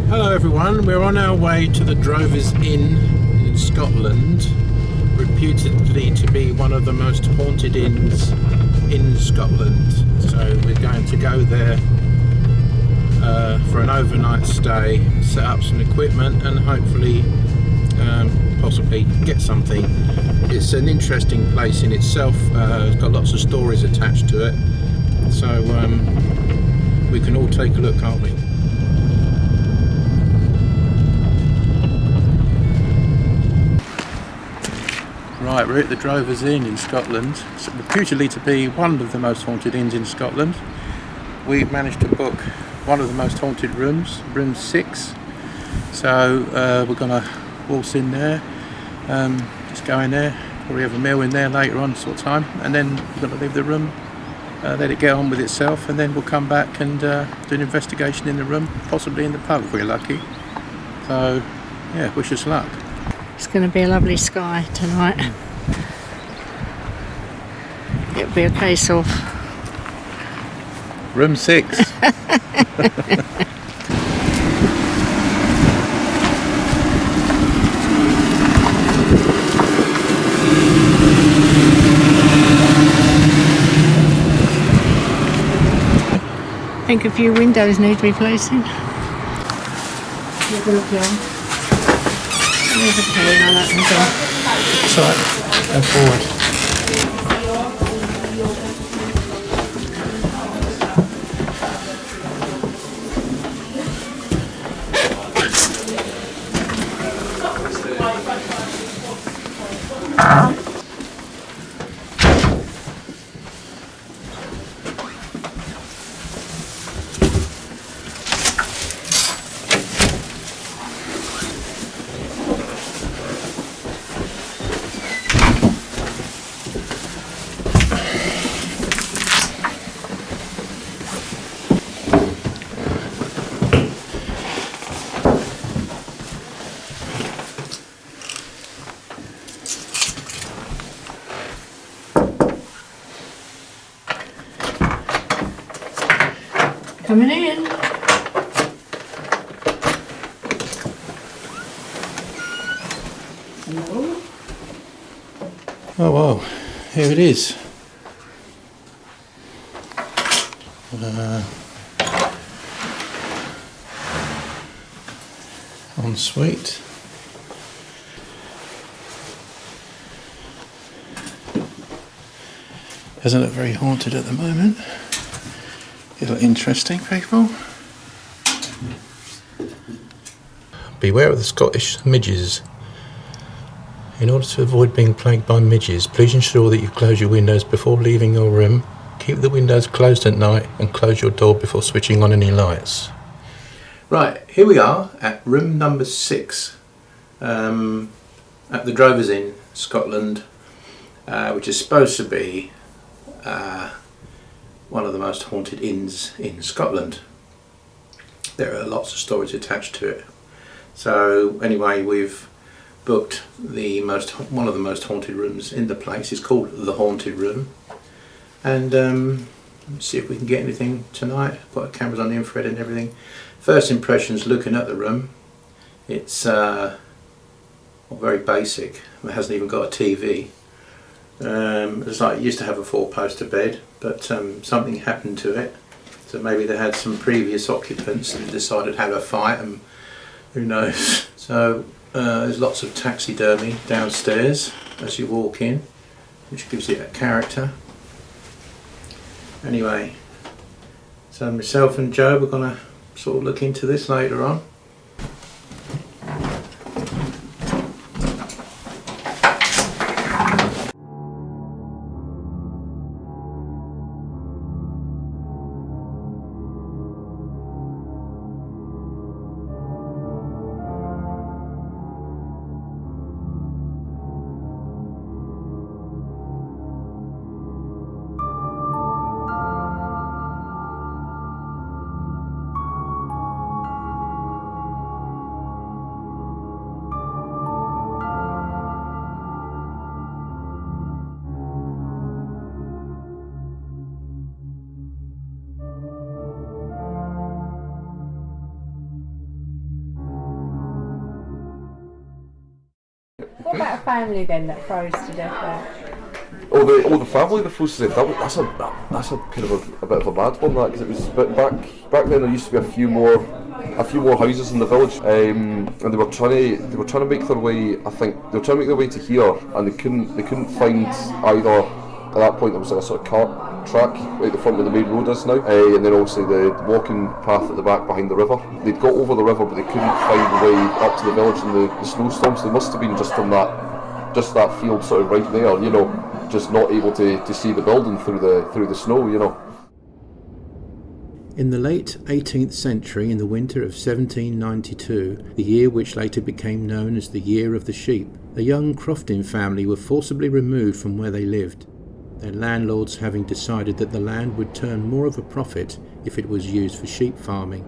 Hello everyone, we're on our way to the Drovers Inn in Scotland, reputedly to be one of the most haunted inns in Scotland. So we're going to go there for an overnight stay, set up some equipment and hopefully possibly get something. It's an interesting place in itself, it's got lots of stories attached to it, so we can all take a look, can't we? Right, we're at the Drovers Inn in Scotland. It's reputedly to be one of the most haunted inns in Scotland. We've managed to book one of the most haunted rooms, room 6. So we're going to waltz in there, just go in there, probably have a meal in there later on sort of time, and then we're going to leave the room, let it get on with itself, and then we'll come back and do an investigation in the room, possibly in the pub if we're lucky. So yeah, wish us luck. It's going to be a lovely sky tonight. It'll be a case of room 6. I think a few windows need replacing. Have a look, John. There's a pane on that window. It's alright, go forward. Coming in. Hello. Oh wow, here it is. Ensuite. Doesn't look very haunted at the moment. It'll look interesting, people. Beware of the Scottish midges. In order to avoid being plagued by midges, please ensure that you close your windows before leaving your room. Keep the windows closed at night and close your door before switching on any lights. Right, here we are at room number 6 at the Drovers Inn, Scotland, which is supposed to be one of the most haunted inns in Scotland. There are lots of stories attached to it. So anyway, we've booked one of the most haunted rooms in the place. It's called the Haunted Room, and let's see if we can get anything tonight. Got cameras on the infrared and everything. First impressions looking at the room, it's very basic. It hasn't even got a TV. It's like it used to have a 4-poster bed, but something happened to it. So maybe they had some previous occupants and decided to have a fight, and who knows. So there's lots of taxidermy downstairs as you walk in, which gives it a character. Anyway, so myself and Joe, we're going to sort of look into this later on. about a family then that froze to death there? The family that froze to death. That's a kind of a bit of a mad one, that, because it was back then. There used to be a few more houses in the village, and they were trying to make their way. I think they were trying to make their way to here, and they couldn't find either. At that point, there was like a sort of cart track right at the front where the main road is now, and then obviously the walking path at the back behind the river. They'd got over the river, but they couldn't find the way up to the village in the snowstorms. They must have been just in that field sort of right there, just not able to see the building through the snow, In the late 18th century, in the winter of 1792, the year which later became known as the Year of the Sheep, a young Crofton family were forcibly removed from where they lived, their landlords having decided that the land would turn more of a profit if it was used for sheep farming.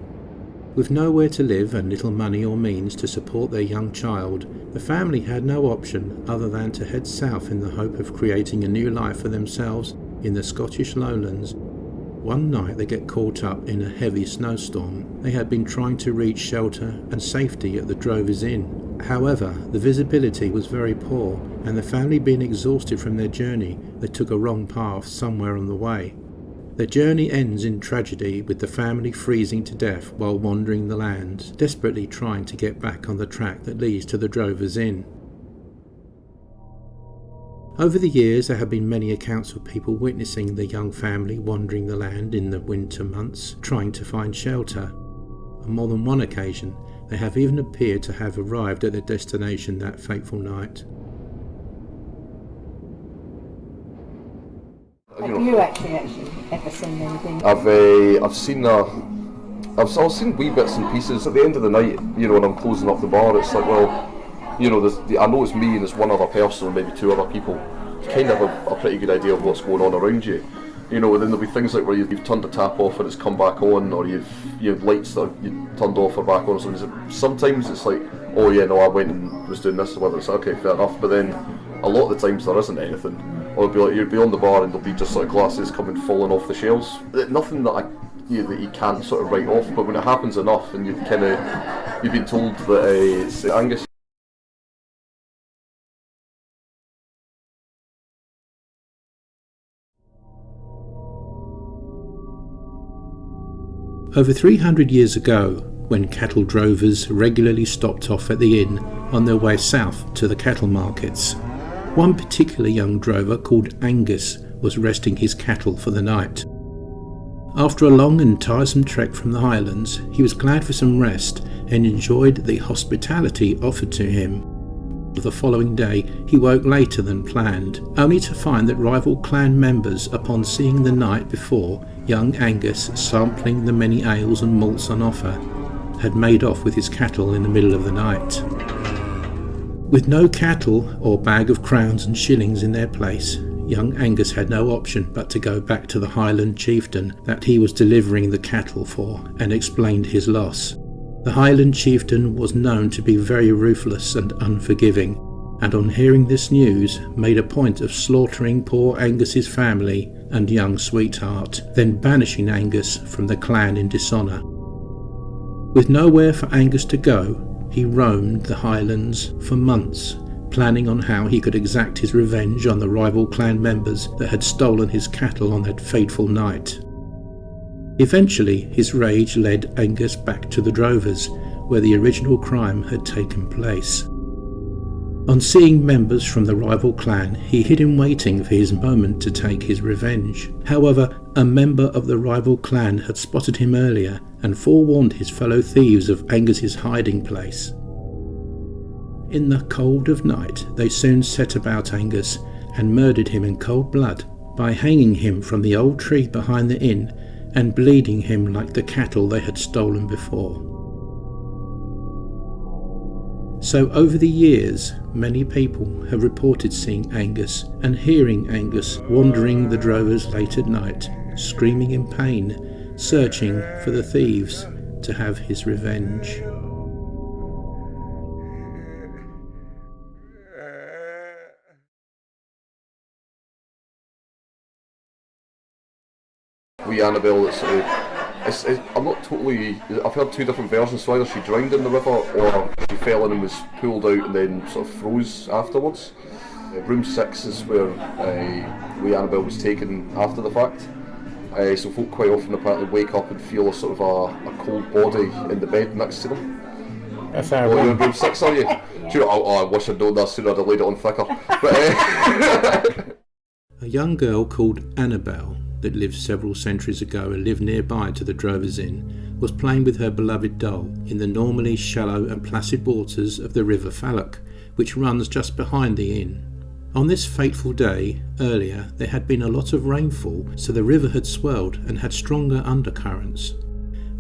With nowhere to live and little money or means to support their young child, the family had no option other than to head south in the hope of creating a new life for themselves in the Scottish lowlands. One night they get caught up in a heavy snowstorm. They had been trying to reach shelter and safety at the Drovers Inn. However, the visibility was very poor, and the family being exhausted from their journey, they took a wrong path somewhere on the way. Their journey ends in tragedy, with the family freezing to death while wandering the lands, desperately trying to get back on the track that leads to the Drovers Inn. Over the years there have been many accounts of people witnessing the young family wandering the land in the winter months, trying to find shelter. On more than one occasion, they have even appeared to have arrived at their destination that fateful night. Have you actually ever seen anything? I've seen wee bits and pieces. At the end of the night, when I'm closing up the bar, it's like, well, I know it's me and there's one other person or maybe two other people. You kind of have a pretty good idea of what's going on around you. And then there'll be things like where you've turned the tap off and it's come back on, or you've lights that you turned off or back on. So sometimes it's like, oh yeah, no, I went and was doing this or whatever. It's like, okay, fair enough. But then a lot of the times there isn't anything. Or it'll be like you'd be on the bar and there'll be just like glasses coming falling off the shelves. Nothing that that you can't sort of write off. But when it happens enough and you've been told that it's Angus. Over 300 years ago, when cattle drovers regularly stopped off at the inn on their way south to the cattle markets, one particular young drover called Angus was resting his cattle for the night. After a long and tiresome trek from the Highlands, he was glad for some rest and enjoyed the hospitality offered to him. The following day he woke later than planned, only to find that rival clan members, upon seeing the night before young Angus sampling the many ales and malts on offer, had made off with his cattle in the middle of the night. With no cattle or bag of crowns and shillings in their place, young Angus had no option but to go back to the Highland chieftain that he was delivering the cattle for and explained his loss. The Highland chieftain was known to be very ruthless and unforgiving, and on hearing this news made a point of slaughtering poor Angus's family and young sweetheart, then banishing Angus from the clan in dishonour. With nowhere for Angus to go, he roamed the Highlands for months, planning on how he could exact his revenge on the rival clan members that had stolen his cattle on that fateful night. Eventually, his rage led Angus back to the Drovers, where the original crime had taken place. On seeing members from the rival clan, he hid in waiting for his moment to take his revenge. However, a member of the rival clan had spotted him earlier and forewarned his fellow thieves of Angus's hiding place. In the cold of night, they soon set about Angus and murdered him in cold blood by hanging him from the old tree behind the inn and bleeding him like the cattle they had stolen before. So over the years, many people have reported seeing Angus and hearing Angus wandering the drovers late at night, screaming in pain, searching for the thieves to have his revenge. Wee Annabelle that's I'm not totally. I've heard two different versions. So either she drowned in the river, or she fell in and was pulled out and then sort of froze afterwards. Room 6 is where Annabelle was taken after the fact. So folk quite often apparently wake up and feel a sort of a cold body in the bed next to them. That's our You're in room. room 6, are you? Do you know, I wish I'd known that sooner. I'd have laid it on thicker. But, A young girl called Annabelle, that lived several centuries ago and lived nearby to the Drovers Inn, was playing with her beloved doll in the normally shallow and placid waters of the River Falloch, which runs just behind the inn. On this fateful day, earlier, there had been a lot of rainfall, so the river had swelled and had stronger undercurrents.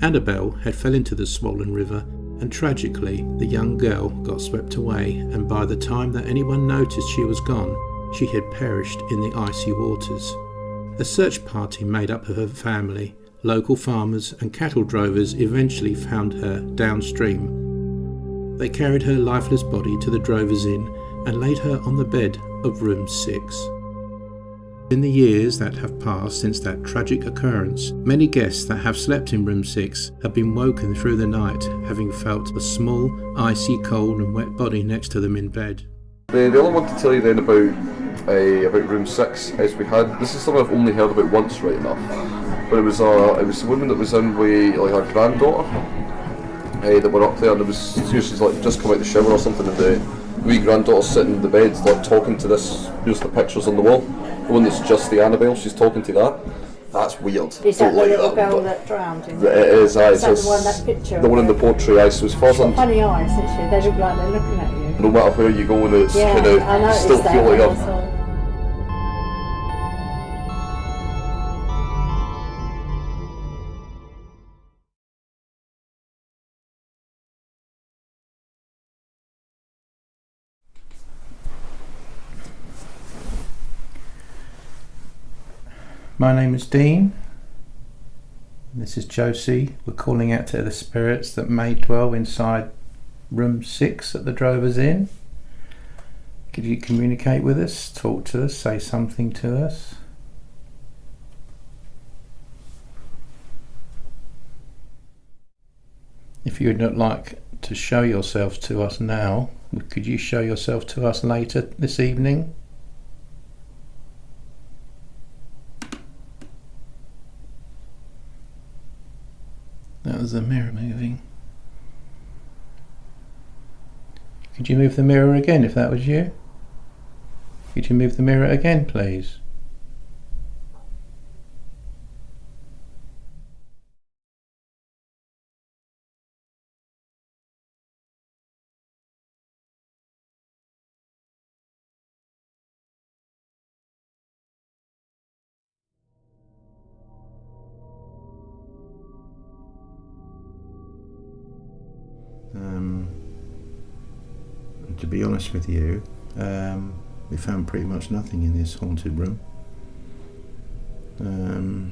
Annabelle had fell into the swollen river, and tragically, the young girl got swept away, and by the time that anyone noticed she was gone, she had perished in the icy waters. A search party made up of her family, local farmers and cattle drovers eventually found her downstream. They carried her lifeless body to the Drovers Inn and laid her on the bed of room 6. In the years that have passed since that tragic occurrence, many guests that have slept in room 6 have been woken through the night, having felt a small, icy cold and wet body next to them in bed. the other one to tell you then about room 6 is this is something I've only heard about once, right enough, but it was a woman that was in with like her granddaughter that were up there, and she's like just come out the shower or something, and the wee granddaughter sitting in the bed like talking to this. Here's the pictures on the wall. The one that's just the Annabelle, she's talking to that. That's weird. Is that Don't the like little that, girl but that drowned in it is, aye. Is that the one, that picture? The one in the portrait, aye. So as far as I'm, Funny eyes, isn't she? They look like they're looking at you. no matter where you go, and it's Yeah, kind I of noticed still that feel like when I I'm. saw it. My name is Dean. This is Josie. We're calling out to the spirits that may dwell inside room 6 at the Drovers Inn. Could you communicate with us, talk to us, say something to us? If you would not like to show yourself to us now, could you show yourself to us later this evening? That was the mirror moving. Could you move the mirror again if that was you? Could you move the mirror again, please? To be honest with you, we found pretty much nothing in this haunted room.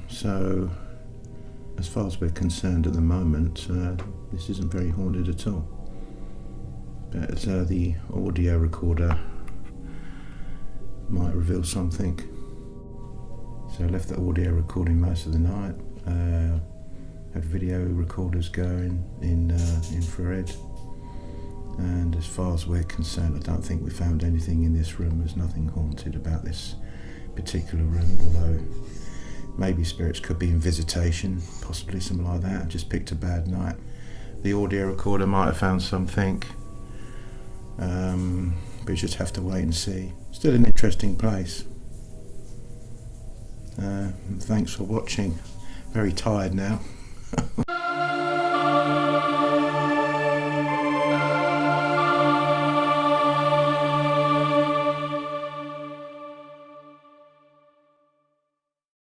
So, as far as we're concerned at the moment, this isn't very haunted at all. But the audio recorder might reveal something. So I left the audio recording most of the night. Had video recorders going in infrared. And as far as we're concerned, I don't think we found anything in this room. There's nothing haunted about this particular room, although maybe spirits could be in visitation, possibly something like that. I just picked a bad night. The audio recorder might have found something, but you just have to wait and see. Still an interesting place. Thanks for watching. Very tired now.